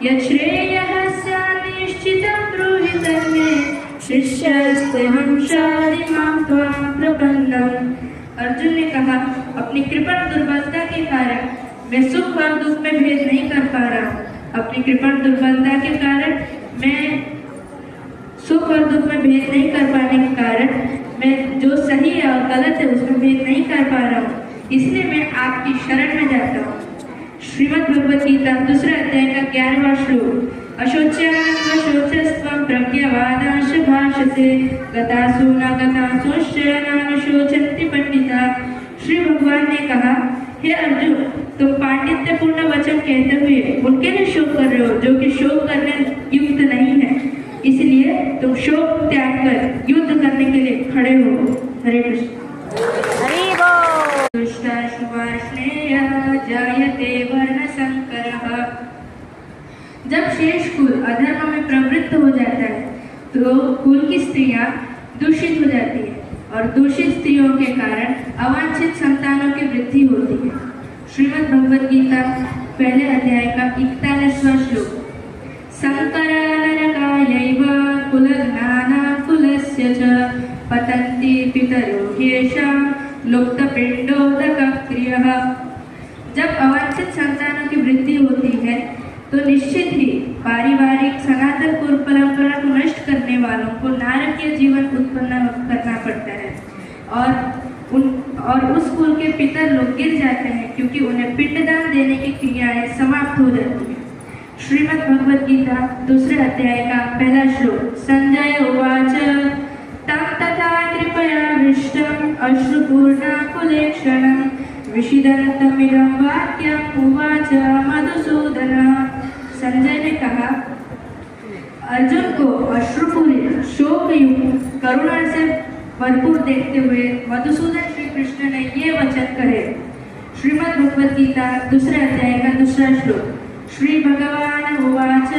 यच्छ्रेयः स्यान्निश्चितं ब्रूहि तन्मे शिष्यस्तेऽहं शाधिमां त्वां प्रपन्नम्। अर्जुन ने कहा, अपनी कृपण दुर्बलता के कारण मैं सुख और दुख में भेद नहीं कर पा रहा हूँ। अपनी कृपण दुर्बलता के कारण मैं सुख और दुख में भेद नहीं कर पाने के कारण मैं जो सही है और गलत है उसमें भेद नहीं कर पा रहा हूँ, इसलिए मैं आपकी शरण में जाता हूँ। श्रीमद् भगवद गीता दूसरा अध्याय का 11वां श्लोक। अशोच्यानशोचस्त्वं प्रज्ञावादांश भाषसे गतासु न गतासुश्च नानुशोचन्ति पंडिता। श्री भगवान ने कहा, हे अर्जुन, तुम पांडित्यपूर्ण वचन कहते हुए उनके लिए शोक कर रहे हो जो कि शोक करने युक्त नहीं है, इसलिए तुम शोक त्याग कर युद्ध करने के लिए खड़े हो। हरे कृष्ण। जायते वर्णशंकरः। जब शेष कुल अधर्म में प्रवृत्त हो जाता है तो कुल की स्त्रियां दूषित हो जाती है और दूषित स्त्रियों के कारण अवांछित संतानों की वृद्धि होती है। श्रीमद् भगवद गीता पहले अध्याय का 41वां श्लोक। संकरानरकायैव कुलज्ञानाकुलस्य च पतन्ति पितरो ह्येषां लुप्तपिण्डोदकक्रियः। जब अवांछित संतानों की वृद्धि होती है तो निश्चित ही पारिवारिक सनातन कुल परंपरा को नष्ट करने वालों को नारकीय जीवन उत्पन्न करना पड़ता है और उस कुल के पितर लोग गिर जाते हैं क्योंकि उन्हें पिंडदान देने की क्रियाएं समाप्त हो जाती है। श्रीमद् भगवद गीता दूसरे अध्याय का पहला श्लोक। संजय उवाच तं तथा कृपयाविष्टम् अश्रुपूर्णाकुलेक्षणं विषीदन्तमिदं वाक्यम् उवाच मधुसूदन। संजय ने कहा, अर्जुन को अश्रुपूरित शोकयुक्त करुणा से भरपूर देखते हुए मधुसूदन श्री कृष्ण ने ये वचन कहे। श्रीमद् भगवद गीता दूसरे अध्याय का दूसरा श्लोक। श्री भगवान उवाच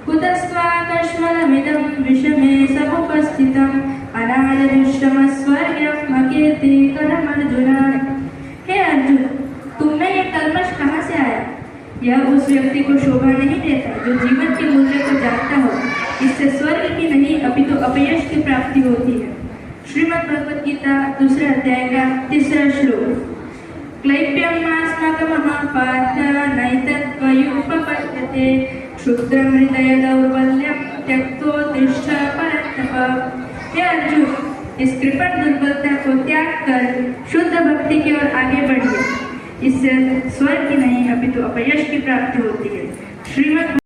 कुतस्त्वाकश्मलमिदं विषमे समुपस्थितम् अनादरिष्टमस्वर्ग्यम् अकीर्तिकरमर्जुन। हे अर्जुन, तुम्हें ये कल्मश कहाँ से आया? यह उस व्यक्ति को शोभा नहीं देता जो जीवन के मूल्य को जानता हो। इससे स्वर्ग की नहीं अपितु अपयश की प्राप्ति होती है। श्रीमद् भगवद गीता दूसरे अध्याय का तीसरा श्लोक। क्लैप्यमास्मकमहापार्थ नैतत्त्वयुपपद्यते क्षुद्रं हृदय दौर्बल्यं त्यक्तोत्तिष्ठ परन्तप। हे अर्जुन, इस कृपण दुर्बलता को त्याग कर शुद्ध भक्ति की ओर आगे बढ़िए। इससे स्वर्ग की नहीं अपितु अपयश की प्राप्ति होती है। श्रीमद्